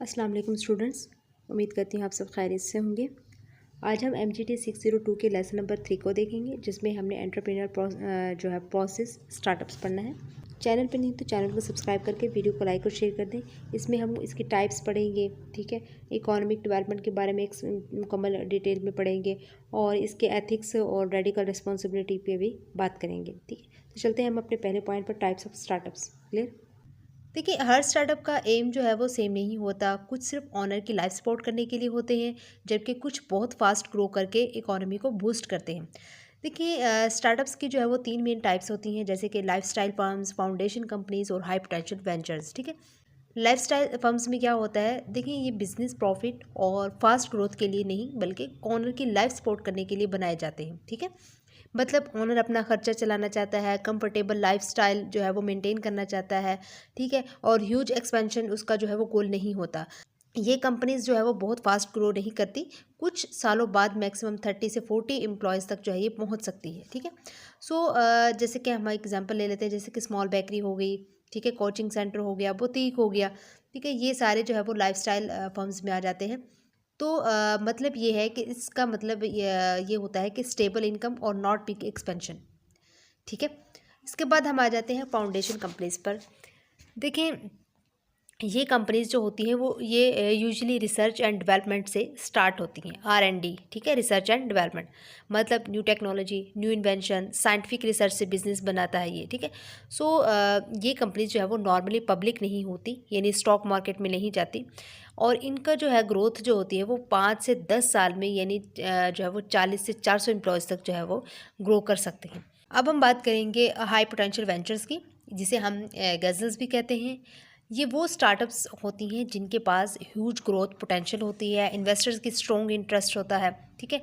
अस्सलाम वालेकुम स्टूडेंट्स, उम्मीद करती हूँ आप सब खैरियत से होंगे। आज हम MGT 602 के लेसन नंबर 3 को देखेंगे, जिसमें हमने एंटरप्रेन्योर जो है प्रोसेस स्टार्टअप्स पढ़ना है। चैनल पर नहीं तो चैनल को सब्सक्राइब करके वीडियो को लाइक और शेयर कर दें। इसमें हम इसकी टाइप्स पढ़ेंगे, ठीक है। इकोनॉमिक डेवलपमेंट के बारे में एक मुकम्मल डिटेल में पढ़ेंगे और इसके एथिक्स और रेडिकल रिस्पॉन्सिबिलिटी पे भी बात करेंगे, ठीक है। तो चलते हैं हम अपने पहले पॉइंट पर, टाइप्स ऑफ स्टार्टअप्स। क्लियर। देखिए, हर स्टार्टअप का एम जो है वो सेम नहीं होता। कुछ सिर्फ ऑनर की लाइफ सपोर्ट करने के लिए होते हैं, जबकि कुछ बहुत फास्ट ग्रो करके इकोनॉमी को बूस्ट करते हैं। देखिए, स्टार्टअप्स की जो है वो 3 मेन टाइप्स होती हैं, जैसे कि लाइफस्टाइल फर्म्स, फाउंडेशन कंपनीज और हाई पोटेंशियल वेंचर्स, ठीक है। लाइफस्टाइल फर्म्स में क्या होता है, देखिए ये बिजनेस प्रॉफिट और फास्ट ग्रोथ के लिए नहीं, बल्कि ऑनर की लाइफ सपोर्ट करने के लिए बनाए जाते हैं, ठीक है। मतलब ओनर अपना खर्चा चलाना चाहता है, कंफर्टेबल लाइफस्टाइल जो है वो मेंटेन करना चाहता है, ठीक है। और ह्यूज एक्सपेंशन उसका जो है वो गोल नहीं होता। ये कंपनीज जो है वो बहुत फास्ट ग्रो नहीं करती, कुछ सालों बाद मैक्सिमम 30 से 40 एम्प्लॉयज़ तक जो है ये पहुंच सकती है, ठीक है। सो जैसे कि हम एग्जांपल ले लेते हैं, जैसे कि स्मॉल बेकरी हो गई, ठीक है, कोचिंग सेंटर हो गया, बुटीक हो गया, ठीक है। ये सारे जो है वो लाइफस्टाइल फर्म्स में आ जाते हैं। तो मतलब ये है कि इसका मतलब ये होता है कि स्टेबल इनकम और नॉट बिग एक्सपेंशन, ठीक है। इसके बाद हम आ जाते हैं फाउंडेशन कंपनीज पर। देखिए, ये कंपनीज जो होती हैं वो ये यूजुअली रिसर्च एंड डेवलपमेंट से स्टार्ट होती हैं, R&D, ठीक है। रिसर्च एंड डेवलपमेंट मतलब new technology, new invention, scientific research से बिजनेस बनाता है ये, ठीक है। सो ये कंपनीज जो है वो नॉर्मली पब्लिक नहीं होती, यानी स्टॉक मार्केट में नहीं जाती। और इनका जो है ग्रोथ जो होती है वो 5 से 10 साल में, यानी जो है वो 40 से 400 एम्प्लॉयज़ तक जो है वो ग्रो कर सकते हैं। अब हम बात करेंगे हाई पोटेंशियल वेंचर्स की, जिसे हम गज़ल्स भी कहते हैं। ये वो स्टार्टअप्स होती हैं जिनके पास ह्यूज ग्रोथ पोटेंशियल होती है, इन्वेस्टर्स की स्ट्रॉन्ग इंटरेस्ट होता है, ठीक है।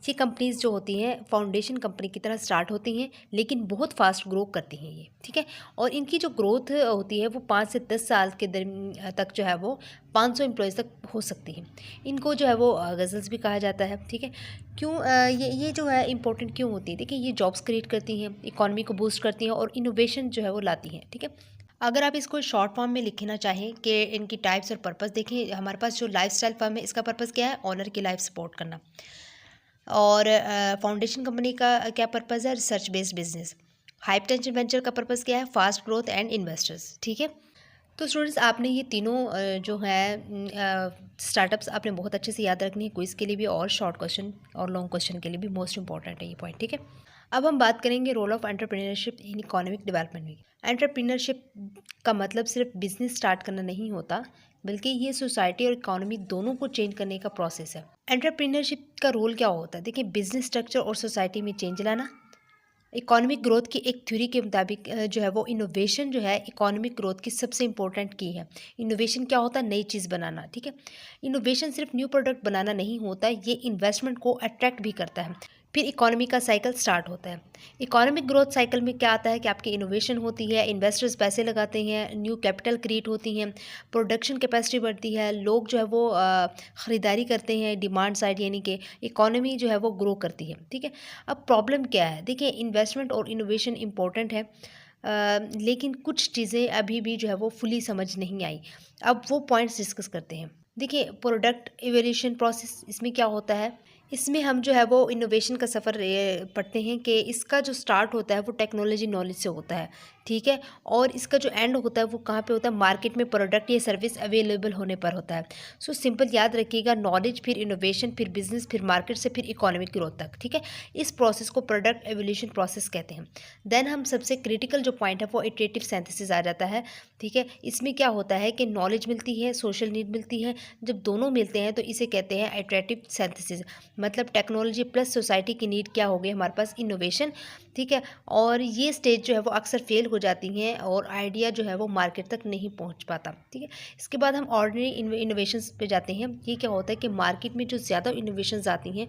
ये कंपनीज जो होती हैं फाउंडेशन कंपनी की तरह स्टार्ट होती हैं, लेकिन बहुत फास्ट ग्रो करती हैं ये, ठीक है। और इनकी जो ग्रोथ होती है वो 5 से 10 साल के तक जो है वो 500 एम्प्लॉयज़ तक हो सकती है। इनको जो है वो गज़ल्स भी कहा जाता है, ठीक है। क्यों ये जो है इंपॉर्टेंट क्यों होती है, देखिए ये जॉब्स क्रिएट करती हैं, इकॉनमी को बूस्ट करती हैं और इनोवेशन जो है वो लाती हैं, ठीक है। अगर आप इसको शॉर्ट फॉर्म में लिखना चाहें कि इनकी टाइप्स और पर्पस, देखिए हमारे पास जो लाइफस्टाइल फर्म है इसका पर्पस क्या है, ऑनर की लाइफ सपोर्ट करना। और फाउंडेशन कंपनी का क्या पर्पस है, research based business. High potential venture का पर्पस क्या है, फास्ट ग्रोथ एंड इन्वेस्टर्स, ठीक है। तो स्टूडेंट्स, आपने ये तीनों जो है स्टार्टअप्स आपने बहुत अच्छे से याद रखनी है, क्विज के लिए भी और शॉर्ट क्वेश्चन और लॉन्ग क्वेश्चन के लिए भी मोस्ट इंपॉर्टेंट है ये पॉइंट, ठीक है। अब हम बात करेंगे role of entrepreneurship in economic development में। एंटरप्रेन्योरशिप का मतलब सिर्फ बिजनेस स्टार्ट करना नहीं होता, बल्कि ये सोसाइटी और इकोनॉमी दोनों को चेंज करने का प्रोसेस है। एंटरप्रेन्योरशिप का रोल क्या होता है, देखिए बिजनेस स्ट्रक्चर और सोसाइटी में चेंज लाना। इकोनॉमिक ग्रोथ की एक थ्योरी के मुताबिक जो है वो इनोवेशन जो है इकोनॉमिक ग्रोथ की सबसे इंपॉर्टेंट की है। इनोवेशन क्या होता है, नई चीज़ बनाना, ठीक है। इनोवेशन सिर्फ न्यू प्रोडक्ट बनाना नहीं होता, ये इन्वेस्टमेंट को अट्रैक्ट भी करता है। फिर इकोनॉमी का साइकिल स्टार्ट होता है। इकोनॉमिक ग्रोथ साइकिल में क्या आता है कि आपकी इनोवेशन होती है, इन्वेस्टर्स पैसे लगाते हैं, न्यू कैपिटल क्रिएट होती हैं, प्रोडक्शन कैपेसिटी बढ़ती है, लोग जो है वो ख़रीदारी करते हैं, डिमांड साइड, यानी कि इकोनॉमी जो है वो ग्रो करती है, ठीक है। अब प्रॉब्लम क्या है, देखिए इन्वेस्टमेंट और इनोवेशन इंपॉर्टेंट है, लेकिन कुछ चीज़ें अभी भी जो है वो फुली समझ नहीं आई। अब वो पॉइंट्स डिस्कस करते हैं। देखिए, प्रोडक्ट इवोल्यूशन प्रोसेस, इसमें क्या होता है, इसमें हम जो है वो इनोवेशन का सफ़र पढ़ते हैं कि इसका जो स्टार्ट होता है वो टेक्नोलॉजी नॉलेज से होता है, ठीक है। और इसका जो एंड होता है वो कहाँ पे होता है, मार्केट में प्रोडक्ट या सर्विस अवेलेबल होने पर होता है। सो सिंपल याद रखिएगा, नॉलेज फिर इनोवेशन फिर बिजनेस फिर मार्केट से फिर इकोनॉमिक ग्रोथ तक, ठीक है। इस प्रोसेस को प्रोडक्ट एवोल्यूशन प्रोसेस कहते हैं। देन हम सबसे क्रिटिकल जो पॉइंट है वो इटरेटिव सिंथेसिस आ जाता है, ठीक है। इसमें क्या होता है कि नॉलेज मिलती है, सोशल नीड मिलती है, जब दोनों मिलते हैं तो इसे कहते हैं इटरेटिव सिंथेसिस। मतलब टेक्नोलॉजी प्लस सोसाइटी की नीड क्या हो गई हमारे पास, इनोवेशन, ठीक है। और ये स्टेज जो है वो अक्सर फेल हो जाती हैं और आइडिया जो है वो मार्केट तक नहीं पहुंच पाता, ठीक है। इसके बाद हम ऑर्डिनरी इनोवेशंस पे जाते हैं। ये क्या होता है कि मार्केट में जो ज़्यादा इनोवेशंस आती हैं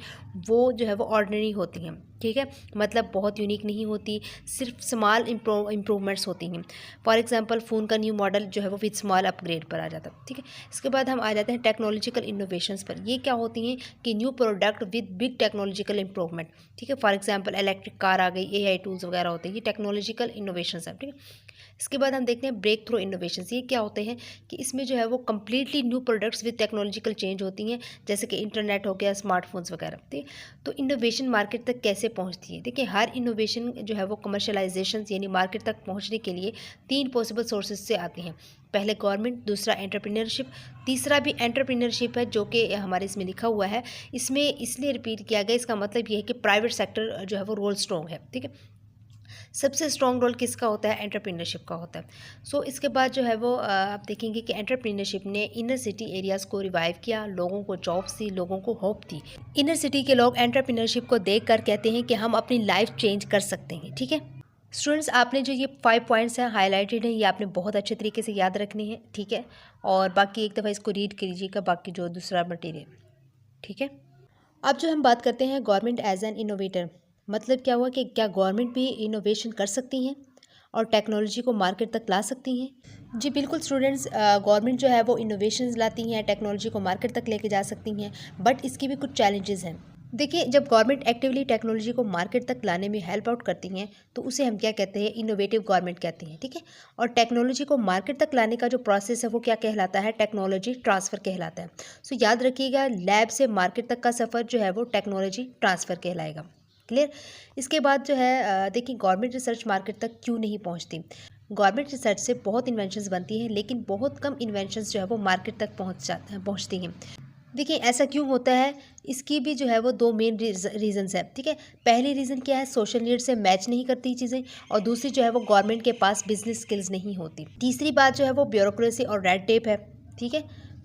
वो जो है वो ऑर्डिनरी होती हैं, ठीक है। मतलब बहुत यूनिक नहीं होती, सिर्फ स्मॉल इम्प्रूवमेंट्स होती हैं। फॉर एग्जांपल फ़ोन का न्यू मॉडल जो है वो विद स्मॉल अपग्रेड पर आ जाता है, ठीक है। इसके बाद हम आ जाते हैं टेक्नोलॉजिकल इनोवेशंस पर। ये क्या होती हैं कि new product with big technological improvement, ठीक है। फॉर एग्जांपल इलेक्ट्रिक कार आ गई, AI टूल्स वगैरह होते हैं, ये टेक्नोलॉजिकल इनोवेशंस हैं, ठीक है। इसके बाद हम देखते हैं ब्रेक थ्रू इनोवेशंस। ये क्या होते हैं कि इसमें जो है वो completely new products with technological change होती हैं, जैसे कि इंटरनेट हो गया, स्मार्टफोन्स वगैरह। ठीक, तो इनोवेशन मार्केट तक कैसे पहुंचती है? देखिए, हर इनोवेशन जो है वो कमर्शलाइजेशन यानी मार्केट तक पहुंचने के लिए 3 पॉसिबल सोर्सेज से आती हैं। पहले गवर्नमेंट, दूसरा एंटरप्रेन्योरशिप, तीसरा भी एंटरप्रेन्योरशिप है जो कि हमारे इसमें लिखा हुआ है। इसमें इसलिए रिपीट किया गया, इसका मतलब ये है कि प्राइवेट सेक्टर जो है वो रोल स्ट्रॉन्ग है। ठीक है, सबसे स्ट्रॉन्ग रोल किसका होता है? एंटरप्रेन्योरशिप का होता है। सो इसके बाद जो है वो आप देखेंगे कि एंटरप्रेन्योरशिप ने इनर सिटी एरियाज़ को रिवाइव किया, लोगों को जॉब्स दी, लोगों को होप दी। इनर सिटी के लोग एंटरप्रेन्योरशिप को देख कर कहते हैं कि हम अपनी लाइफ चेंज कर सकते हैं। ठीक है स्टूडेंट्स, आपने जो ये 5 पॉइंट्स हैं हाईलाइटेड हैं, ये आपने बहुत अच्छे तरीके से याद रखने हैं। ठीक है, और बाकी एक दफ़ा इसको रीड कीजिएगा, बाकी जो दूसरा मटेरियल। ठीक है, अब जो हम बात करते हैं गवर्नमेंट एज एन इनोवेटर, मतलब क्या हुआ कि क्या गवर्नमेंट भी इनोवेशन कर सकती हैं और टेक्नोलॉजी को मार्केट तक ला सकती हैं? जी बिल्कुल स्टूडेंट्स, गवर्नमेंट जो है वो इनोवेशंस लाती हैं, टेक्नोलॉजी को मार्केट तक लेके जा सकती हैं, बट इसकी भी कुछ चैलेंजेस हैं। देखिए, जब गवर्नमेंट एक्टिवली टेक्नोलॉजी को मार्केट तक लाने में हेल्प आउट करती हैं तो उसे हम क्या कहते हैं? इनोवेटिव गवर्नमेंट कहते हैं। ठीक है, और टेक्नोलॉजी को मार्केट तक लाने का जो प्रोसेस है वो क्या कहलाता है? टेक्नोलॉजी ट्रांसफ़र कहलाता है। सो याद रखिएगा, लैब से मार्केट तक का सफ़र जो है वो टेक्नोलॉजी ट्रांसफ़र कहलाएगा। क्लियर? इसके बाद जो है देखिए, गवर्नमेंट रिसर्च मार्केट तक क्यों नहीं पहुँचती? गवर्नमेंट रिसर्च से बहुत इन्वेंशंस बनती हैं, लेकिन बहुत कम इन्वेंशंस जो है वो मार्केट तक पहुँचती हैं। देखिए, ऐसा क्यों होता है? इसकी भी जो है वो 2 मेन रीज़न्स है। ठीक है, पहली रीज़न क्या है? सोशल नीड से मैच नहीं करती चीज़ें, और दूसरी जो है वो गवर्नमेंट के पास बिजनेस स्किल्स नहीं होती। तीसरी बात जो है वो ब्यूरोक्रेसी और रेड टेप है। ठीक है,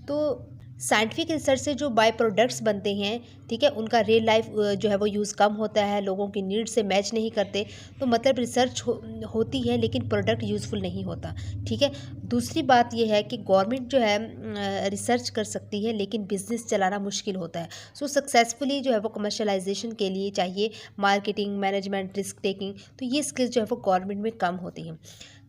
तो साइंटिफिक रिसर्च से जो बाय प्रोडक्ट्स बनते हैं, ठीक है, उनका रियल लाइफ जो है वो यूज़ कम होता है, लोगों की नीड से मैच नहीं करते, तो मतलब रिसर्च होती है लेकिन प्रोडक्ट यूज़फुल नहीं होता। ठीक है, दूसरी बात ये है कि गवर्नमेंट जो है रिसर्च कर सकती है लेकिन बिजनेस चलाना मुश्किल होता है। सो सक्सेसफुली जो है वो कमर्शलाइजेशन के लिए चाहिए मार्केटिंग, मैनेजमेंट, रिस्क टेकिंग, तो ये स्किल्स जो है वो गवर्नमेंट में कम होती हैं।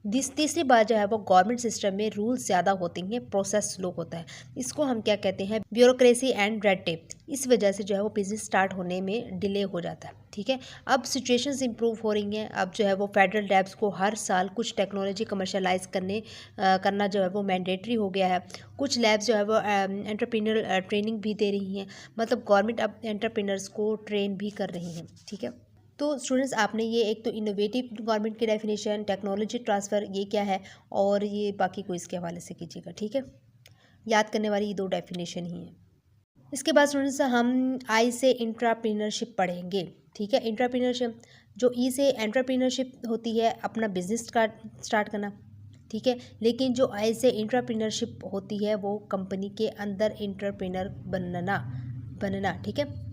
तीसरी बात जो है वो गवर्नमेंट सिस्टम में रूल्स ज़्यादा होते हैं, प्रोसेस स्लो होता है। इसको हम क्या कहते हैं? Bureaucracy and red tape. इस वजह से जो है वो बिजनेस स्टार्ट होने में डिले हो जाता है। ठीक है, अब सिचुएशंस इंप्रूव हो रही हैं। अब जो है वो फेडरल लैब्स को हर साल कुछ टेक्नोलॉजी कमर्शलाइज करना जो है वो मैंडेटरी हो गया है। कुछ लैब्स जो है वो एंटरप्रेन्योर ट्रेनिंग भी दे रही हैं, मतलब गवर्नमेंट अब एंटरप्रेन्योर्स को ट्रेन भी कर रही हैं। ठीक है, तो स्टूडेंट्स, आपने ये एक तो इनोवेटिव गवर्नमेंट की डेफिनेशन, टेक्नोलॉजी ट्रांसफ़र ये क्या है, और ये बाकी को इसके हवाले से कीजिएगा। ठीक है, याद करने वाली ये 2 डेफिनेशन ही हैं। इसके बाद स्टूडेंट्स, हम आई से इंट्राप्रेन्योरशिप पढ़ेंगे। ठीक है, इंट्राप्रेन्योरशिप, जो ई से एंटरप्रेन्योरशिप होती है, अपना बिजनेस स्टार्ट करना। ठीक है, लेकिन जो आई से इंट्राप्रेन्योरशिप होती है वो कंपनी के अंदर इंटरप्रेन्योर बनना। ठीक है,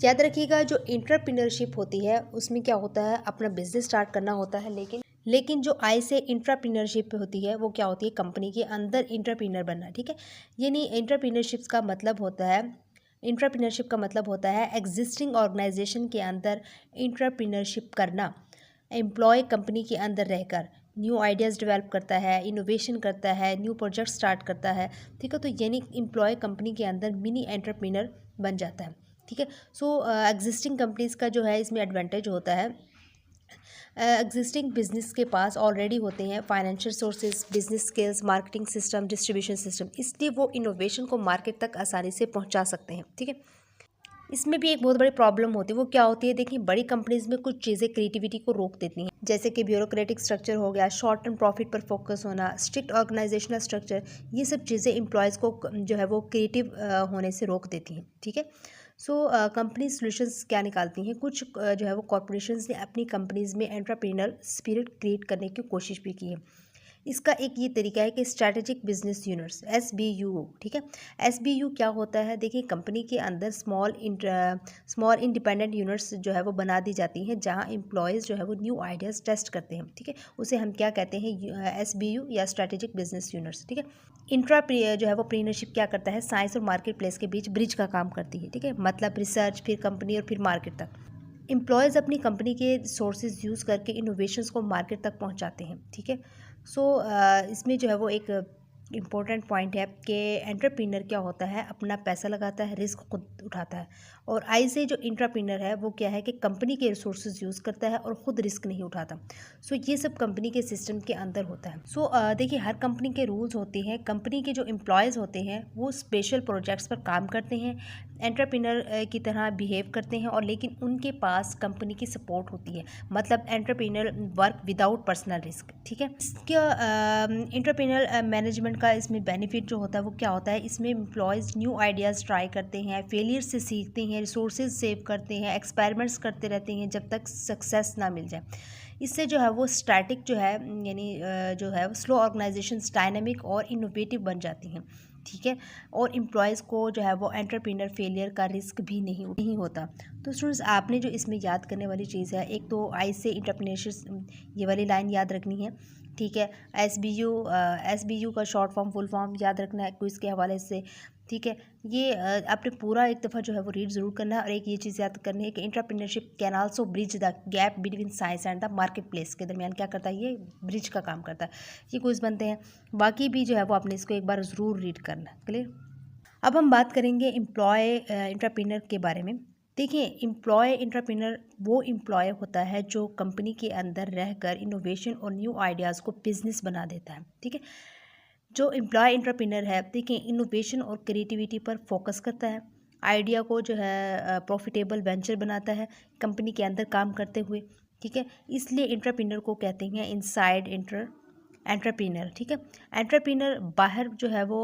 याद रखिएगा, जो इंटरप्रेन्योरशिप होती है उसमें क्या होता है? अपना बिजनेस स्टार्ट करना होता है, लेकिन जो आई से इंट्राप्रेन्योरशिप होती है वो क्या होती है? कंपनी के अंदर इंटरप्रेन्योर बनना। ठीक है, यानी इंटरप्रेन्योरशिप का मतलब होता है एग्जिस्टिंग ऑर्गेनाइजेशन के अंदर इंटरप्रेन्योरशिप करना। एम्प्लॉय कंपनी के अंदर रहकर न्यू आइडियाज़ डेवलप करता है, इनोवेशन करता है, न्यू प्रोजेक्ट स्टार्ट करता है। ठीक है, तो यानी एम्प्लॉय कंपनी के अंदर मिनी एंटरप्रेन्योर बन जाता है। ठीक है, सो एग्जिस्टिंग कंपनीज़ का जो है इसमें एडवांटेज होता है, एग्जिस्टिंग बिजनेस के पास ऑलरेडी होते हैं financial sources, business skills, marketing system, distribution system, इसलिए वो इनोवेशन को मार्केट तक आसानी से पहुंचा सकते हैं। ठीक है, इसमें भी एक बहुत बड़ी प्रॉब्लम होती है, वो क्या होती है? देखिए, बड़ी कंपनीज में कुछ चीज़ें क्रिएटिविटी को रोक देती हैं, जैसे कि ब्यूरोक्रेटिक स्ट्रक्चर हो गया, शॉर्ट टर्म प्रॉफिट पर फोकस होना, स्ट्रिक्ट ऑर्गेनाइजेशनल स्ट्रक्चर, ये सब चीज़ें एम्प्लॉयज़ को जो है वो क्रिएटिव होने से रोक देती हैं। ठीक है, सो कंपनी सॉल्यूशंस क्या निकालती हैं? कुछ जो है वो कॉरपोरेशंस ने अपनी कंपनीज़ में एंटरप्रेन्योर स्पिरिट क्रिएट करने की कोशिश भी की है। इसका एक ये तरीका है कि स्ट्रैटेजिक बिजनेस यूनिट्स, SBU। ठीक है, SBU क्या होता है? देखिए, कंपनी के अंदर स्मॉल इंडिपेंडेंट यूनिट्स जो है वो बना दी जाती हैं, जहां एम्प्लॉयज़ जो है वो न्यू आइडियाज़ टेस्ट करते हैं। ठीक है, उसे हम क्या कहते हैं? SBU या स्ट्रैटेजिक बिजनेस यूनिट्स। ठीक है, जो है वो प्रीनरशिप क्या करता है? साइंस और मार्केट प्लेस के बीच ब्रिज का काम करती है। ठीक है, मतलब रिसर्च, फिर कंपनी और फिर मार्केट तक एम्प्लॉयज़ अपनी कंपनी के सोर्सेज यूज़ करके इनोवेशंस को मार्केट तक पहुंचाते हैं। ठीक है, सो इसमें जो है वो एक इम्पोर्टेंट पॉइंट है कि एंटरप्रेन्योर क्या होता है, अपना पैसा लगाता है, रिस्क खुद उठाता है। और आई से जो इंट्राप्रेन्योर है वो क्या है कि कंपनी के रिसोर्सेज यूज़ करता है और ख़ुद रिस्क नहीं उठाता। सो ये सब कंपनी के सिस्टम के अंदर होता है। सो देखिए, हर कंपनी के रूल्स होते हैं। कंपनी के जो एम्प्लॉयज़ होते हैं वो स्पेशल प्रोजेक्ट्स पर काम करते हैं, एंटरप्रेन्योर की तरह बिहेव करते हैं, और लेकिन उनके पास कंपनी की सपोर्ट होती है। मतलब entrepreneur work without personal risk. ठीक है, इसका एंटरप्रेन्योर मैनेजमेंट का इसमें बेनिफिट जो होता है वो क्या होता है, इसमें एम्प्लॉयज़ न्यू आइडियाज़ ट्राई करते हैं, फेलियर से सीखते हैं, रिसोर्सेज सेव करते हैं, एक्सपेरिमेंट्स करते रहते हैं जब तक सक्सेस ना मिल जाए। इससे जो है वो स्टैटिक जो है, यानी जो है स्लो ऑर्गेनाइजेशंस डायनेमिक और इनोवेटिव बन जाती हैं। ठीक है, और एम्प्लॉयज़ को जो है वो एंटरप्रेन्योर फेलियर का रिस्क भी नहीं होता। तो स्टूडेंट्स, आपने जो इसमें याद करने वाली चीज़ है, एक तो आई से एंटरप्रेन्योरशिप, ये वाली लाइन याद रखनी है। ठीक है, SBU का शॉर्ट फॉर्म फुल फॉर्म याद रखना है क्विज़ के हवाले से। ठीक है, ये आपने पूरा एक दफ़ा जो है वो रीड ज़रूर करना है। और एक ये चीज़ याद करनी है कि entrepreneurship can also bridge the gap between science and the market place के दरमियान क्या करता है, ये ब्रिज का काम करता है। ये क्विज़ बनते हैं, बाकी भी जो है वो आपने इसको एक बार ज़रूर रीड करना है। क्लियर। अब हम बात करेंगे एम्प्लॉय एंटरप्रेन्योर के बारे में। देखिए, एम्प्लॉय एंटरप्रेन्योर वो एम्प्लॉय होता है जो कंपनी के अंदर रहकर इनोवेशन और न्यू आइडियाज़ को बिजनेस बना देता है। ठीक है, जो एम्प्लॉय एंटरप्रेन्योर है, देखिए, इनोवेशन और क्रिएटिविटी पर फोकस करता है, आइडिया को जो है प्रॉफिटेबल वेंचर बनाता है कंपनी के अंदर काम करते हुए। ठीक है, इसलिए एंटरप्रेन्योर को कहते हैं इनसाइड एंटरप्रेन्योर। ठीक है, एंटरप्रेन्योर बाहर जो है वो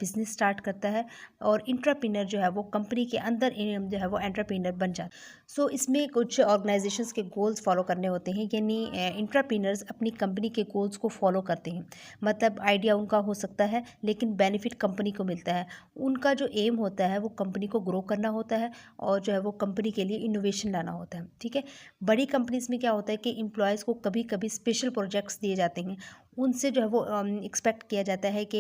बिजनेस स्टार्ट करता है, और इंट्राप्रेन्योर जो है वो कंपनी के अंदर जो है वो एंटरप्रेन्योर बन जाता है। सो इसमें कुछ ऑर्गेनाइजेशंस के गोल्स फॉलो करने होते हैं, यानी इंट्राप्रेन्योर्स अपनी कंपनी के गोल्स को फॉलो करते हैं। मतलब आइडिया उनका हो सकता है लेकिन बेनिफिट कंपनी को मिलता है। उनका जो एम होता है वो कंपनी को ग्रो करना होता है, और जो है वो कंपनी के लिए इनोवेशन लाना होता है। ठीक है, बड़ी कंपनीज में क्या होता है कि एम्प्लॉयज़ को कभी कभी स्पेशल प्रोजेक्ट्स दिए जाते हैं, उनसे जो है वो एक्सपेक्ट किया जाता है कि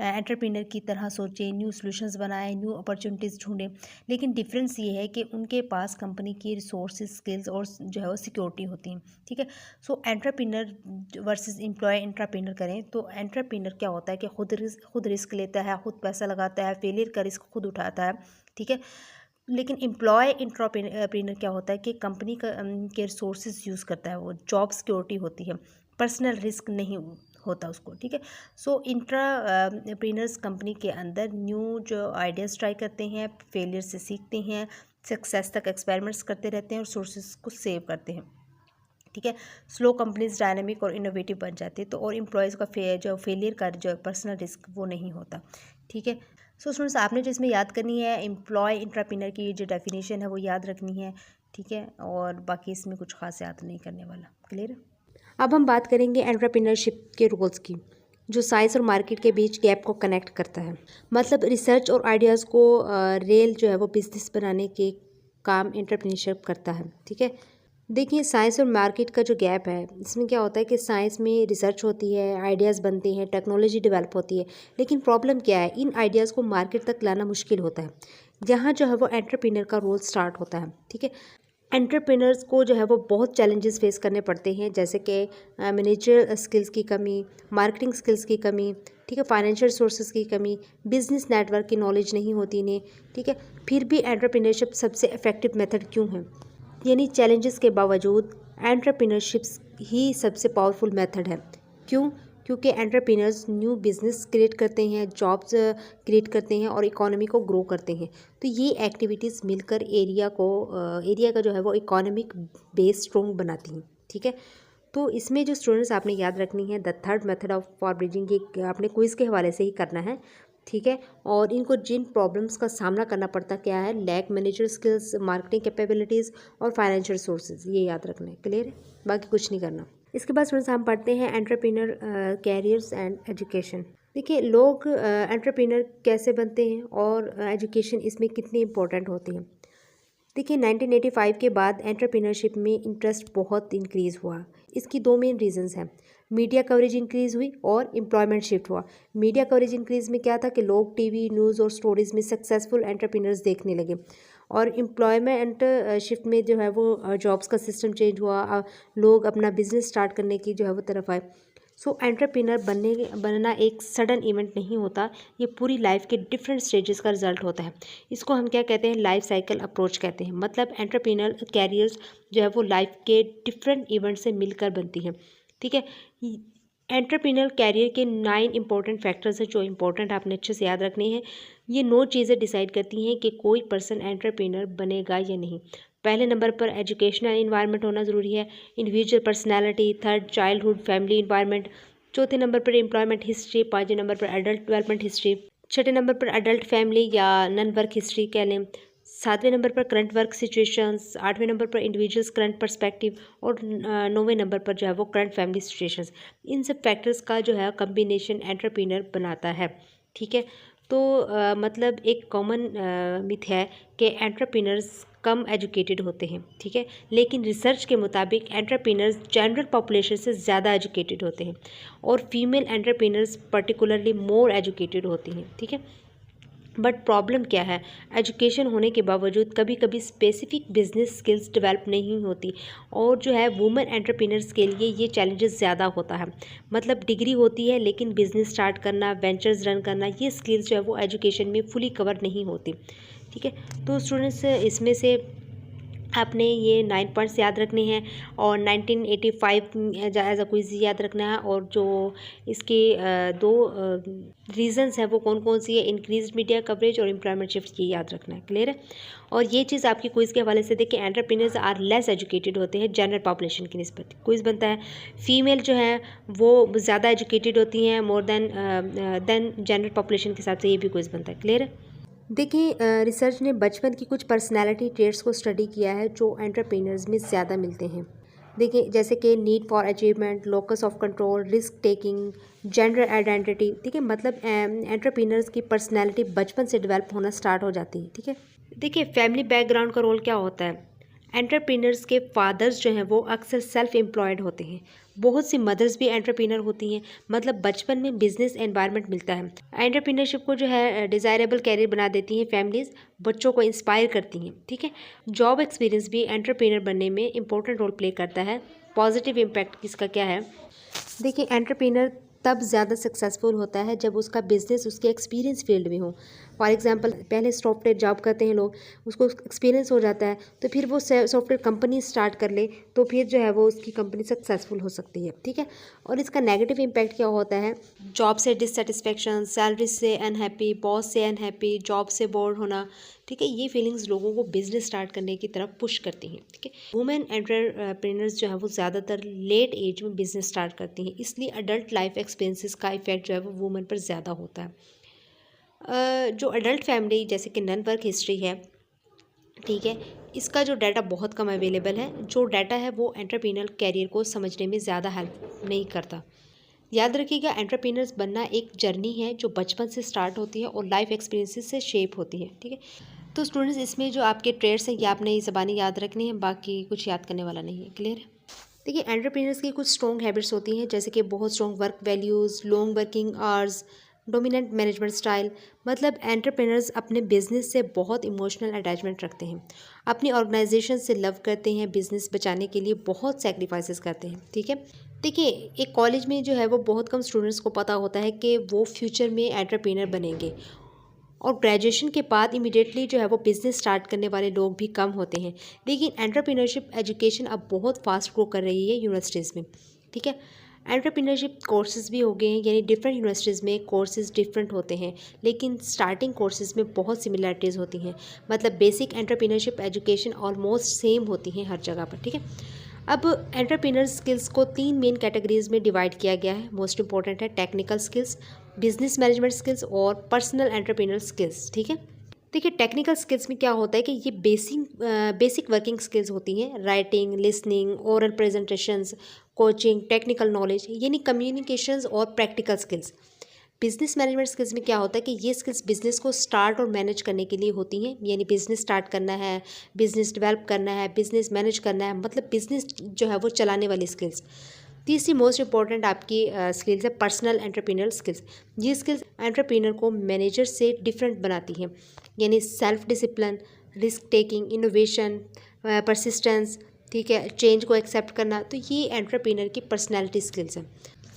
एंटरप्रेन्योर की तरह सोचें, न्यू सॉल्यूशंस बनाएं, न्यू अपॉर्चुनिटीज़ ढूंढें। लेकिन डिफरेंस ये है कि उनके पास कंपनी की रिसोर्सेज, स्किल्स और जो है वो सिक्योरिटी होती हैं। ठीक है, सो एंटरप्रेन्योर वर्सेस एम्प्लॉय एंटरप्रेन्योर करें तो एंटरप्रेन्योर क्या होता है कि खुद रिस्क लेता है, खुद पैसा लगाता है, फेलियर का रिस्क खुद उठाता है। ठीक है, लेकिन एम्प्लॉय एंटरप्रेन्योर क्या होता है कि कंपनी के रिसोर्सेज यूज़ करता है, वो जॉब सिक्योरिटी होती है, पर्सनल रिस्क नहीं होता उसको। ठीक है, सो इंट्राप्रेन्योर्स कंपनी के अंदर न्यू जो आइडियाज़ ट्राई करते हैं, फेलियर से सीखते हैं, सक्सेस तक एक्सपेरिमेंट्स करते रहते हैं और सोर्सेज को सेव करते हैं। ठीक है, स्लो कंपनीज डायनेमिक और इनोवेटिव बन जाती है, तो और एम्प्लॉयज़ का जो फेलियर का जो पर्सनल रिस्क वो नहीं होता। ठीक है, सो स्टूडेंट्स, आपने जो इसमें याद करनी है, एम्प्लॉय एंटरप्रेन्योर की जो डेफिनेशन है वो याद रखनी है। ठीक है, और बाकी इसमें कुछ खास याद नहीं करने वाला। क्लियर। अब हम बात करेंगे एंटरप्रेन्योरशिप के रोल्स की, जो साइंस और मार्केट के बीच गैप को कनेक्ट करता है। मतलब रिसर्च और आइडियाज़ को रेल जो है वो बिजनेस बनाने के काम एंटरप्रेन्योरशिप करता है। ठीक है, देखिए, साइंस और मार्केट का जो गैप है, इसमें क्या होता है कि साइंस में रिसर्च होती है, आइडियाज़ बनते हैं, टेक्नोलॉजी डेवलप होती है, लेकिन प्रॉब्लम क्या है, इन आइडियाज़ को मार्केट तक लाना मुश्किल होता है। जहाँ जो है वो एंटरप्रेन्योर का रोल स्टार्ट होता है। ठीक है, एंटरप्रेन्योर्स को जो है वो बहुत चैलेंजेस फेस करने पड़ते हैं, जैसे कि मैनेजरियल स्किल्स की कमी, मार्केटिंग स्किल्स की कमी, ठीक है, फाइनेंशियल सोर्सेज की कमी, बिजनेस नेटवर्क की नॉलेज नहीं होती इन्हें। ठीक है, फिर भी एंटरप्रेन्योरशिप सबसे इफेक्टिव मेथड क्यों है, यानी चैलेंजेस के बावजूद एंटरप्रेन्योरशिप ही सबसे पावरफुल मेथड है। क्यों? क्योंकि एंटरप्रेन्योर्स न्यू बिजनेस क्रिएट करते हैं, जॉब्स क्रिएट करते हैं और इकोनॉमी को ग्रो करते हैं। तो ये एक्टिविटीज़ मिलकर एरिया का जो है वो इकोनॉमिक बेस स्ट्रॉन्ग बनाती हैं। ठीक है, तो इसमें जो स्टूडेंट्स आपने याद रखनी है, the third method of for bridging, ये आपने क्विज़ के हवाले से ही करना है। ठीक है, और इनको जिन प्रॉब्लम्स का सामना करना पड़ता क्या है, lack manager skills, marketing capabilities और फाइनेंशियल सोर्सेज, ये याद रखना है। क्लियर है, बाकी कुछ नहीं करना। इसके बाद स्टूडेंट्स हम पढ़ते हैं एंटरप्रेन्योर कैरियर्स एंड एजुकेशन। देखिए, लोग एंटरप्रेन्योर कैसे बनते हैं और एजुकेशन इसमें कितनी इंपॉर्टेंट होती है। देखिए, 1985 के बाद एंटरप्रेन्योरशिप में इंटरेस्ट बहुत इंक्रीज़ हुआ। इसकी दो मेन रीजंस हैं, मीडिया कवरेज इंक्रीज़ हुई और एम्प्लॉयमेंट शिफ्ट हुआ। मीडिया कवरेज इंक्रीज़ में क्या था कि लोग टीवी, न्यूज़ और स्टोरीज़ में सक्सेसफुल एंटरप्रेन्योर्स देखने लगे, और एम्प्लॉयमेंट शिफ्ट में जो है वो जॉब्स का सिस्टम चेंज हुआ, लोग अपना बिजनेस स्टार्ट करने की जो है वो तरफ आए। सो एंटरप्रेन्योर बनना एक सडन इवेंट नहीं होता, ये पूरी लाइफ के डिफरेंट स्टेजेस का रिजल्ट होता है। इसको हम क्या कहते हैं, लाइफ साइकिल अप्रोच कहते हैं। मतलब एंटरप्रेन्योर कैरियर्स जो है वो लाइफ के डिफरेंट इवेंट से मिलकर बनती हैं। ठीक है, एंटरप्रेन्योर कैरियर के 9 इंपॉर्टेंट फैक्टर्स हैं जो इंपॉर्टेंट आपने अच्छे से याद रखने हैं। ये 9 चीज़ें डिसाइड करती हैं कि कोई पर्सन एंटरप्रेन्योर बनेगा या नहीं। पहले नंबर पर एजुकेशनल इन्वायरमेंट होना ज़रूरी है, individual personality, third childhood family environment, चौथे नंबर पर एम्प्लॉयमेंट हिस्ट्री, पाँचवें नंबर पर एडल्ट डेवलपमेंट हिस्ट्री, छठे नंबर पर एडल्ट फैमिली या नन वर्क हिस्ट्री कह लें, सातवें नंबर पर करंट वर्क सिचुएशंस, आठवें नंबर पर इंडिविजुअल्स करंट पर्सपेक्टिव और नौवें नंबर पर जो है वो करंट फैमिली सिचुएशंस। इन सब फैक्टर्स का जो है कम्बिनेशन एंटरप्रेन्योर बनाता है। ठीक है, तो मतलब एक कॉमन मिथ है कि एंटरप्रेन्योर्स कम एजुकेटेड होते हैं। ठीक है, लेकिन रिसर्च के मुताबिक एंटरप्रेन्योर्स जनरल पॉपुलेशन से ज़्यादा एजुकेटेड होते हैं और female entrepreneurs particularly more educated होती हैं। ठीक है, बट प्रॉब्लम क्या है, एजुकेशन होने के बावजूद कभी कभी स्पेसिफिक बिजनेस स्किल्स डेवलप नहीं होती और जो है वुमेन एंटरप्रेन्योर्स के लिए ये चैलेंजेस ज़्यादा होता है। मतलब डिग्री होती है लेकिन बिजनेस स्टार्ट करना, वेंचर्स रन करना, ये स्किल्स जो है वो एजुकेशन में फुली कवर नहीं होती। ठीक है, तो स्टूडेंट्स इसमें से आपने ये 9 पॉइंट्स याद रखने हैं और 1985 एज अ क्विज याद रखना है। और जो इसके दो रीजंस हैं वो कौन कौन सी है, इंक्रीज्ड मीडिया कवरेज और एम्प्लॉयमेंट शिफ्ट, ये याद रखना है। क्लियर है, और ये चीज़ आपकी क्विज के हवाले से देखिए, एंटरप्रेन्योर्स आर लेस एजुकेटेड होते हैं जनरल पॉपुलेशन की निस्बत। क्विज बनता है फीमेल जो है वो ज़्यादा एजुकेटेड होती हैं मोर देन जनरल पॉपुलेशन के हिसाब से, ये भी क्विज बनता है। क्लियर है, देखिए रिसर्च ने बचपन की कुछ पर्सनैलिटी ट्रेट्स को स्टडी किया है जो एंटरप्रेन्योर्स में ज़्यादा मिलते हैं। देखिए जैसे कि need for achievement, locus of control, risk taking, gender identity. ठीक है, मतलब एंटरप्रेन्योर्स की पर्सनैलिटी बचपन से डेवलप होना स्टार्ट हो जाती है। ठीक है, देखिए फैमिली बैकग्राउंड का रोल क्या होता है। एंटरप्रेन्योर्स के फादर्स जो हैं वो अक्सर सेल्फ एम्प्लॉयड होते हैं। बहुत सी मदर्स भी एंटरप्रेन्योर होती हैं। मतलब बचपन में बिजनेस एनवायरनमेंट मिलता है। एंटरप्रेन्योरशिप को जो है डिज़ायरेबल कैरियर बना देती हैं फैमिलीज़, बच्चों को इंस्पायर करती हैं। ठीक है, जॉब एक्सपीरियंस भी एंटरप्रेन्योर बनने में इंपॉर्टेंट रोल प्ले करता है। पॉजिटिव इम्पैक्ट इसका क्या है, देखिए एंटरप्रेन्योर तब ज़्यादा सक्सेसफुल होता है जब उसका बिजनेस उसके एक्सपीरियंस फील्ड में हो। फॉर एग्जांपल पहले सॉफ्टवेयर जॉब करते हैं लोग, उसको एक्सपीरियंस हो जाता है तो फिर वो सॉफ्टवेयर कंपनी स्टार्ट कर ले तो फिर जो है वो उसकी कंपनी सक्सेसफुल हो सकती है। ठीक है, और इसका नेगेटिव इम्पैक्ट क्या होता है, जॉब से डिससेटिस्फेक्शन, सैलरी से अनहैप्पी, बॉस से अनहैप्पी, जॉब से बोर्ड होना। ठीक है, ये फीलिंग्स लोगों को बिजनेस स्टार्ट करने की तरफ पुश करती हैं। ठीक है, वुमेन एंटरप्रेन्योर्स जो है वो ज़्यादातर लेट एज में बिजनेस स्टार्ट करती हैं, इसलिए अडल्ट लाइफ एक्सपीरियंसेस का इफेक्ट जो है वो वुमेन पर ज़्यादा होता है। जो अडल्ट फैमिली जैसे कि नन वर्क हिस्ट्री है, ठीक है, इसका जो डाटा बहुत कम अवेलेबल है। जो डाटा है वो एंटरप्रेन्योर कैरियर को समझने में ज़्यादा हेल्प नहीं करता। याद रखिएगा, एंटरप्रेन्योर्स बनना एक जर्नी है जो बचपन से स्टार्ट होती है और लाइफ एक्सपीरियंसेस से शेप होती है। ठीक है, तो स्टूडेंट्स इसमें जो आपके ट्रेड्स हैं ये आपने ये ज़बानी याद रखनी है, बाकी कुछ याद करने वाला नहीं है। क्लियर है, देखिए एंटरप्रेन्योर्स की कुछ स्ट्रॉन्ग हैबिट्स होती हैं जैसे कि बहुत strong work values, long working hours, dominant management style. मतलब एंटरप्रेन्योर्स अपने बिजनेस से बहुत इमोशनल अटैचमेंट रखते हैं, अपनी ऑर्गेनाइजेशन से लव करते हैं, बिजनेस बचाने के लिए बहुत सेक्रीफाइसेस करते हैं। ठीक है, देखिए एक कॉलेज में जो है वो बहुत कम स्टूडेंट्स को पता होता है कि वो फ्यूचर में एंटरप्रेन्योर बनेंगे और ग्रेजुएशन के बाद इमीडिएटली जो है वो बिज़नेस स्टार्ट करने वाले लोग भी कम होते हैं। लेकिन एंटरप्रेन्योरशिप एजुकेशन अब बहुत फास्ट ग्रो कर रही है यूनिवर्सिटीज़ में। ठीक है, एंटरप्रेन्योरशिप कोर्सेज़ भी हो गए हैं, यानी डिफरेंट यूनिवर्सिटीज़ में कोर्सेज़ डिफरेंट होते हैं लेकिन स्टार्टिंग कोर्सेज़ में बहुत सिमिलरिटीज़ होती हैं। मतलब basic entrepreneurship education almost same होती हैं हर जगह पर। ठीक है, अब एंटरप्रेन्योर स्किल्स को 3 मेन कैटेगरीज में डिवाइड किया गया है। मोस्ट इंपॉर्टेंट है technical skills, business management skills और पर्सनल एंटरप्रेन्योर स्किल्स। ठीक है, देखिए टेक्निकल स्किल्स में क्या होता है कि ये बेसिक वर्किंग स्किल्स होती हैं, writing, listening, oral presentations, coaching, technical knowledge, यानी कम्युनिकेशंस और practical skills. Business management skills में क्या होता है कि ये स्किल्स बिजनेस को स्टार्ट और मैनेज करने के लिए होती हैं, यानी बिजनेस स्टार्ट करना है, बिजनेस डेवलप करना है, बिजनेस मैनेज करना है, मतलब बिजनेस जो है वो चलाने वाली स्किल्स। तीसरी मोस्ट इंपॉर्टेंट आपकी स्किल्स है पर्सनल एंटरप्रेन्योर स्किल्स। ये स्किल्स एंटरप्रेन्योर को मैनेजर से डिफरेंट बनाती हैं, यानी self discipline, risk taking, innovation, persistence, ठीक है, चेंज को एक्सेप्ट करना। तो ये एंटरप्रेन्योर की पर्सनैलिटी स्किल्स हैं।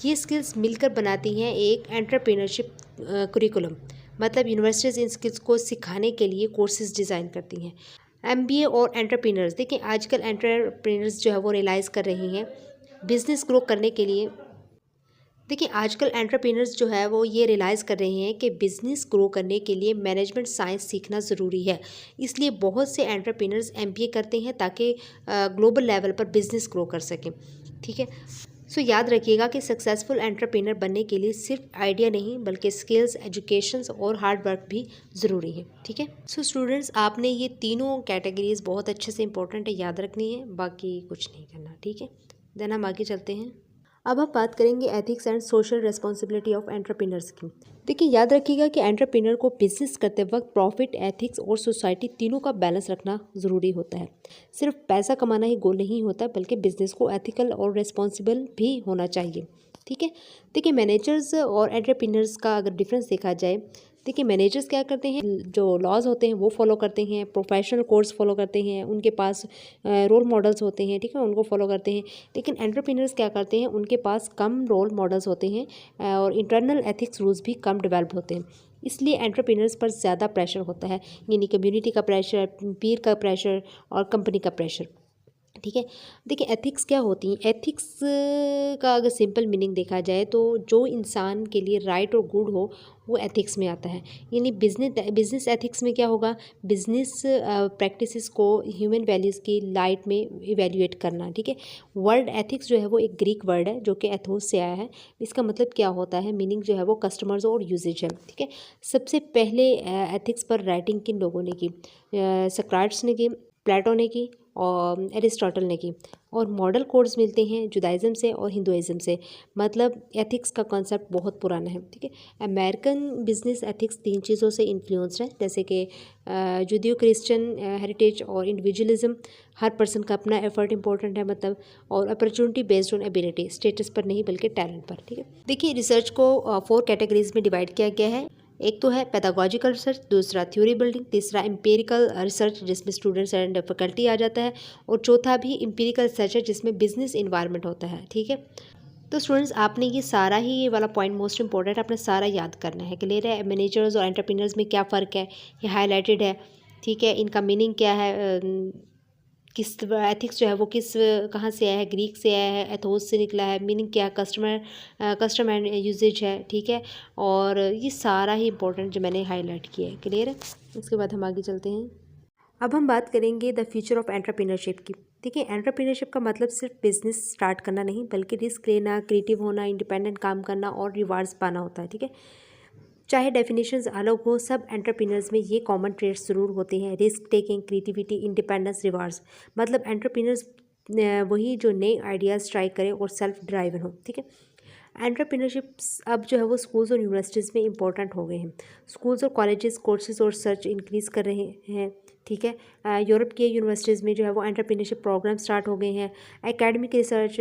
ये स्किल्स मिलकर बनाती हैं एक एंटरप्रेन्योरशिप करिकुलम। मतलब यूनिवर्सिटीज़ इन स्किल्स को सिखाने के लिए कोर्सेज डिज़ाइन करती हैं। एमबीए और एंटरप्रेन्योर्स, देखिए आजकल एंटरप्रेन्योर्स जो है वो रियलाइज़ कर रही हैं बिज़नेस ग्रो करने के लिए। देखिए आजकल एंटरप्रेन्योर्स जो है वो ये रियलाइज़ कर रहे हैं कि बिज़नेस ग्रो करने के लिए मैनेजमेंट साइंस सीखना ज़रूरी है। इसलिए बहुत से एंटरप्रेन्योर्स एमबीए करते हैं ताकि ग्लोबल लेवल पर बिज़नेस ग्रो कर सकें। ठीक है, सो याद रखिएगा कि सक्सेसफुल एंटरप्रेन्योर बनने के लिए सिर्फ आइडिया नहीं बल्कि स्किल्स, एजुकेशंस और हार्ड वर्क भी ज़रूरी है। ठीक है, सो स्टूडेंट्स आपने ये तीनों कैटेगरीज बहुत अच्छे से इंपॉर्टेंट है, याद रखनी है, बाकी कुछ नहीं करना। ठीक है, देन हम आगे चलते हैं। अब हम बात करेंगे ethics and social responsibility of entrepreneurs की। देखिए याद रखिएगा कि एंटरप्रेन्योर को बिजनेस करते वक्त प्रॉफिट, एथिक्स और सोसाइटी तीनों का बैलेंस रखना ज़रूरी होता है। सिर्फ पैसा कमाना ही गोल नहीं होता बल्कि बिजनेस को एथिकल और रिस्पॉन्सिबल भी होना चाहिए। ठीक है, देखिए मैनेजर्स और एंटरप्रेन्योर्स का अगर डिफरेंस देखा जाए, देखिए मैनेजर्स क्या करते हैं, जो लॉज होते हैं वो फॉलो करते हैं, प्रोफेशनल कोर्स फॉलो करते हैं, उनके पास रोल मॉडल्स होते हैं, ठीक है, उनको फॉलो करते हैं। लेकिन एंटरप्रेन्योर्स क्या करते हैं, उनके पास कम रोल मॉडल्स होते हैं और इंटरनल एथिक्स रूल्स भी कम डेवलप होते हैं। इसलिए एंटरप्रेन्योर्स पर ज़्यादा प्रेशर होता है, यानी कम्युनिटी का प्रेशर, पीर का प्रेशर और कंपनी का प्रेशर। ठीक है, देखिए एथिक्स क्या होती हैं। एथिक्स का अगर सिंपल मीनिंग देखा जाए तो जो इंसान के लिए राइट और गुड हो वो एथिक्स में आता है। यानी बिजनेस एथिक्स में क्या होगा, बिजनेस प्रैक्टिसेस को ह्यूमन वैल्यूज़ की लाइट में इवेल्युएट करना। ठीक है, वर्ड एथिक्स जो है वो एक ग्रीक वर्ड है जो कि एथोस से आया है। इसका मतलब क्या होता है, मीनिंग जो है वो कस्टमर्स और यूजेज है। ठीक है, सबसे पहले एथिक्स पर राइटिंग किन लोगों ने की, सक्राट्स ने की, प्लेटो ने की और एरिस्टोटल ने की। और मॉडल कोड्स मिलते हैं जुदाइज़म से और हिंदुइज़म से। मतलब एथिक्स का कॉन्सेप्ट बहुत पुराना है। ठीक है, अमेरिकन बिजनेस एथिक्स 3 चीज़ों से इन्फ्लुएंस्ड है, जैसे कि जुडियो क्रिश्चियन हेरिटेज और इंडिविजुअलिज्म। हर पर्सन का अपना एफर्ट इंपॉर्टेंट है, मतलब, और opportunity based on ability, status पर नहीं बल्कि टैलेंट पर। ठीक है, देखिए रिसर्च को 4 कैटेगरीज में डिवाइड किया गया है। एक तो है पैदागोजिकल रिसर्च, दूसरा थ्योरी बिल्डिंग, तीसरा एम्पिरिकल रिसर्च जिसमें स्टूडेंट्स एंड फैकल्टी आ जाता है, और चौथा भी एम्पिरिकल रिसर्च है जिसमें बिजनेस इन्वायरमेंट होता है। ठीक है, तो स्टूडेंट्स आपने ये सारा ही, ये वाला पॉइंट मोस्ट इंपॉर्टेंट आपने सारा याद करना है। क्लियर है, मैनेजर्स और एंटरप्रेन्योर्स में क्या फ़र्क है ये हाईलाइटेड है। ठीक है, इनका मीनिंग क्या है, किस एथिक्स जो है वो किस कहाँ से आया है, ग्रीक से आया है, एथोस से निकला है, मीनिंग क्या है, कस्टम एंड यूजेज है। ठीक है, और ये सारा ही इंपॉर्टेंट जो मैंने हाईलाइट किया है। क्लियर है, उसके बाद हम आगे चलते हैं। अब हम बात करेंगे द फ्यूचर ऑफ एंटरप्रेन्योरशिप की। देखिए एंटरप्रेन्योरशिप का मतलब सिर्फ बिजनेस स्टार्ट करना नहीं बल्कि रिस्क लेना, क्रिएटिव होना, इंडिपेंडेंट काम करना और रिवार्ड्स पाना होता है। ठीक है, चाहे डेफिनेशंस अलग हो, सब एंटरप्रेन्योर्स में ये कॉमन ट्रेड्स ज़रूर होते हैं, risk taking, creativity, independence, rewards. मतलब एंटरप्रेन्योर्स वही जो नए आइडियाज़ ट्राई करें और सेल्फ ड्राइवन हो। ठीक है, एंटरप्रेन्योरशिप्स अब जो है वो स्कूल्स और यूनिवर्सिटीज़ में इंपॉर्टेंट हो गए हैं। स्कूल्स और कॉलेजेस कोर्सेज और सर्च इंक्रीज़ कर रहे हैं। ठीक है, यूरोप के यूनिवर्सिटीज़ में जो है वो एंटरप्रेन्योरशिप प्रोग्राम स्टार्ट हो गए हैं। एकेडमिक रिसर्च,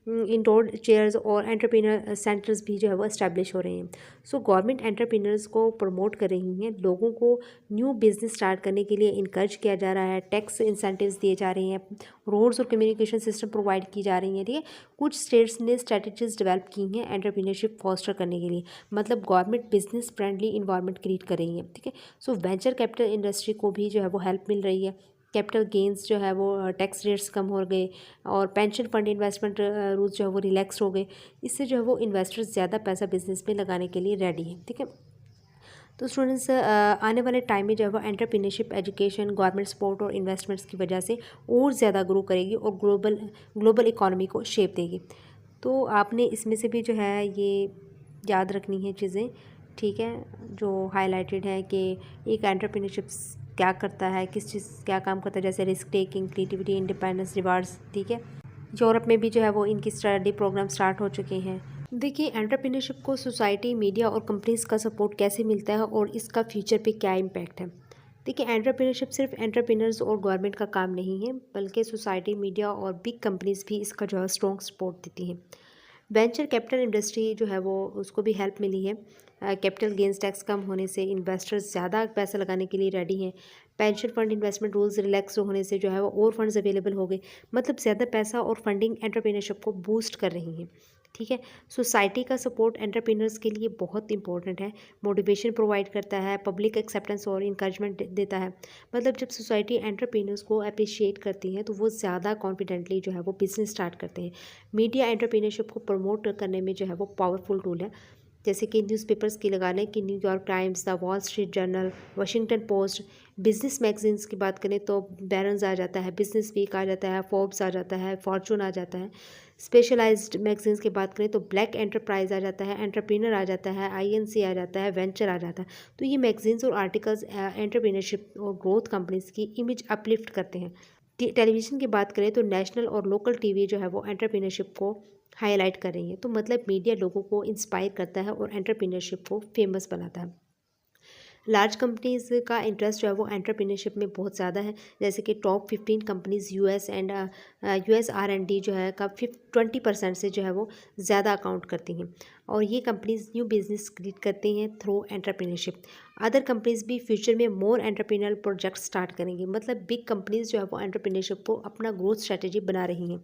इंडोर चेयर्स और एंटरप्रेन्योर सेंटर्स भी जो है वो इस्टेब्लिश हो रहे हैं। सो गवर्नमेंट एंटरप्रेन्योर्स को प्रमोट कर रही हैं, लोगों को न्यू बिजनेस स्टार्ट करने के लिए इनकरेज किया जा रहा है, टैक्स इंसेंटिव्स दिए जा रहे हैं, रोड्स और कम्युनिकेशन सिस्टम प्रोवाइड की जा रही हैं। ठीक है, कुछ स्टेट्स ने स्ट्रेटजीज डेवलप की हैं एंटरप्रेन्योरशिप फॉस्टर करने के लिए, मतलब government business friendly environment create कर रही है। ठीक है, सो वेंचर कैपिटल इंडस्ट्री को भी जो है वो हेल्प मिल रही है, कैपिटल गेंस जो है वो टैक्स रेट्स कम हो गए और पेंशन फंड इन्वेस्टमेंट रूल्स जो है वो रिलैक्स हो गए। इससे जो है वो इन्वेस्टर्स ज़्यादा पैसा बिजनेस में लगाने के लिए रेडी हैं। ठीक है, तो स्टूडेंट्स आने वाले टाइम में जो है वो एंटरप्रेन्योरशिप एजुकेशन, गवर्नमेंट सपोर्ट और इन्वेस्टमेंट्स की वजह से और ज़्यादा ग्रो करेगी और ग्लोबल इकॉनमी को शेप देगी। तो आपने इसमें से भी जो है ये याद रखनी है चीज़ें। ठीक है, जो हाईलाइटेड है कि एक एंटरप्रेन्योरशिप क्या करता है, किस चीज़ क्या काम करता है, जैसे risk taking, creativity, independence, rewards. ठीक है, यूरोप में भी जो है वो इनकी स्टडी प्रोग्राम स्टार्ट हो चुके हैं। देखिए एंटरप्रेन्योरशिप को सोसाइटी, मीडिया और कंपनीज का सपोर्ट कैसे मिलता है और इसका फ्यूचर पे क्या इम्पैक्ट है। देखिए एंटरप्रेन्योरशिप सिर्फ एंटरप्रेन्योर्स और गवर्नमेंट का काम नहीं है बल्कि सोसाइटी, मीडिया और बिग कंपनीज भी इसका जो है स्ट्रॉन्ग सपोर्ट देती हैं। वेंचर कैपिटल इंडस्ट्री जो है वो उसको भी हेल्प मिली है, कैपिटल गेंस टैक्स कम होने से इन्वेस्टर्स ज़्यादा पैसा लगाने के लिए रेडी हैं। Pension fund investment rules relax होने से जो है वो और फंड्स अवेलेबल हो गए, मतलब ज़्यादा पैसा और फंडिंग एंटरप्रेन्योरशिप को बूस्ट कर रही हैं। ठीक है। सोसाइटी का सपोर्ट एंटरप्रेन्योर्स के लिए बहुत इंपॉर्टेंट है, मोटिवेशन प्रोवाइड करता है, पब्लिक एक्सेप्टेंस और इंकरेजमेंट देता है। मतलब जब सोसाइटी एंटरप्रेन्योर्स को अप्रिशिएट करती है तो वो ज़्यादा कॉन्फिडेंटली जो है वो बिज़नेस स्टार्ट करते हैं। मीडिया एंटरप्रेन्योरशिप को प्रमोट करने में जो है वो पावरफुल टूल है। जैसे कि न्यूज़पेपर्स की लगा लें कि New York times, the wall street journal, Washington post. Business magazines की बात करें तो बैरन्स आ जाता है, बिजनेस वीक आ जाता है, फोर्ब्स आ जाता है, फॉर्चून आ जाता है। स्पेशलाइज्ड मैगजीन्स की बात करें तो ब्लैक एंटरप्राइज आ जाता है, एंटरप्रेन्योर आ जाता है, आईएनसी आ जाता है, वेंचर आ जाता है। तो ये मैगजीन्स और आर्टिकल्स एंटरप्रेन्योरशिप और ग्रोथ कंपनीज की इमेज अपलिफ्ट करते हैं। टेलीविज़न की बात करें तो नेशनल और लोकल टीवी जो है वो एंटरप्रेन्योरशिप को हाईलाइट कर रही है। तो मतलब मीडिया लोगों को इंस्पायर करता है और एंटरप्रेन्योरशिप को फेमस बनाता है। लार्ज कंपनीज़ का इंटरेस्ट जो है वो एंटरप्रेन्योरशिप में बहुत ज़्यादा है। जैसे कि top 15 companies US and US R&D जो है का 20% से जो है वो ज़्यादा अकाउंट करती हैं। और ये कंपनीज़ न्यू बिजनेस क्रिएट करती हैं थ्रू एंटरप्रेन्योरशिप। अदर कंपनीज़ भी फ्यूचर में मोर एंटरप्रेन्योरल प्रोजेक्ट स्टार्ट करेंगी। मतलब बिग कंपनीज़ जो है वो एंटरप्रेन्योरशिप को अपना ग्रोथ स्ट्रैटेजी बना रही हैं।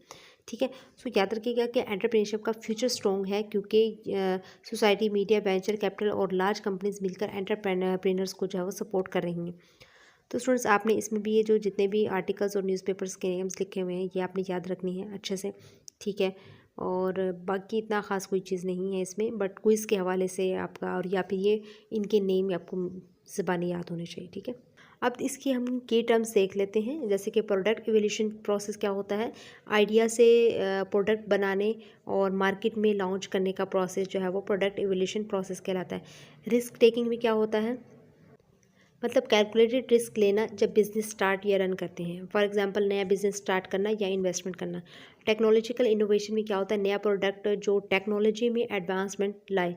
ठीक है। सो याद रखिएगा कि एंटरप्रेन्योरशिप का फ्यूचर स्ट्रॉन्ग है, क्योंकि सोसाइटी, मीडिया, वेंचर कैपिटल और लार्ज कंपनीज मिलकर एंटरप्रेन्योर्स को जो है वो सपोर्ट कर रही हैं। तो स्टूडेंट्स, आपने इसमें भी ये जो जितने भी आर्टिकल्स और न्यूज़पेपर्स के नेम्स लिखे हुए हैं ये आपने याद रखनी है अच्छे से। ठीक है। और बाकी इतना ख़ास कोई चीज़ नहीं है इसमें, बट क्विज़ के हवाले से आपका, और या फिर ये इनके नेम आपको ज़बानी याद होने चाहिए। ठीक है। अब इसकी हम की टर्म्स देख लेते हैं। जैसे कि प्रोडक्ट इवोल्यूशन प्रोसेस क्या होता है, आइडिया से प्रोडक्ट बनाने और मार्केट में लॉन्च करने का प्रोसेस जो है वो प्रोडक्ट इवोल्यूशन प्रोसेस कहलाता है। रिस्क टेकिंग भी क्या होता है, मतलब कैलकुलेटेड रिस्क लेना जब बिजनेस स्टार्ट या रन करते हैं। फॉर एग्जांपल नया बिजनेस स्टार्ट करना या इन्वेस्टमेंट करना। टेक्नोलॉजिकल इनोवेशन में क्या होता है, नया प्रोडक्ट जो टेक्नोलॉजी में एडवांसमेंट लाए।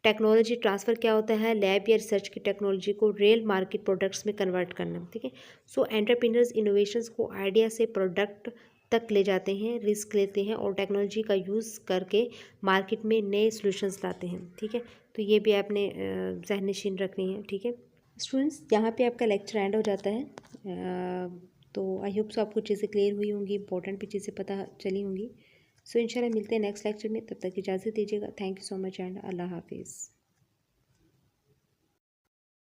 टेक्नोलॉजी ट्रांसफ़र क्या होता है, लैब या रिसर्च की टेक्नोलॉजी को रियल मार्केट प्रोडक्ट्स में कन्वर्ट करना। ठीक है। सो एंटरप्रेन्योर्स इनोवेशंस को आइडिया से प्रोडक्ट तक ले जाते हैं, रिस्क लेते हैं और टेक्नोलॉजी का यूज़ करके मार्केट में नए सॉल्यूशंस लाते हैं। ठीक है। तो ये भी आपने ज़हन-नशीन रखनी है। ठीक है स्टूडेंट्स, यहाँ पे आपका लेक्चर एंड हो जाता है। तो आई होप सो आपको चीज़ें क्लियर हुई होंगी, इंपॉर्टेंट भी चीज़ें पता चली होंगी। सो इंशाल्लाह मिलते हैं नेक्स्ट लेक्चर में, तब तक इजाज़त दीजिएगा। Thank you so much and अल्लाह हाफिज़।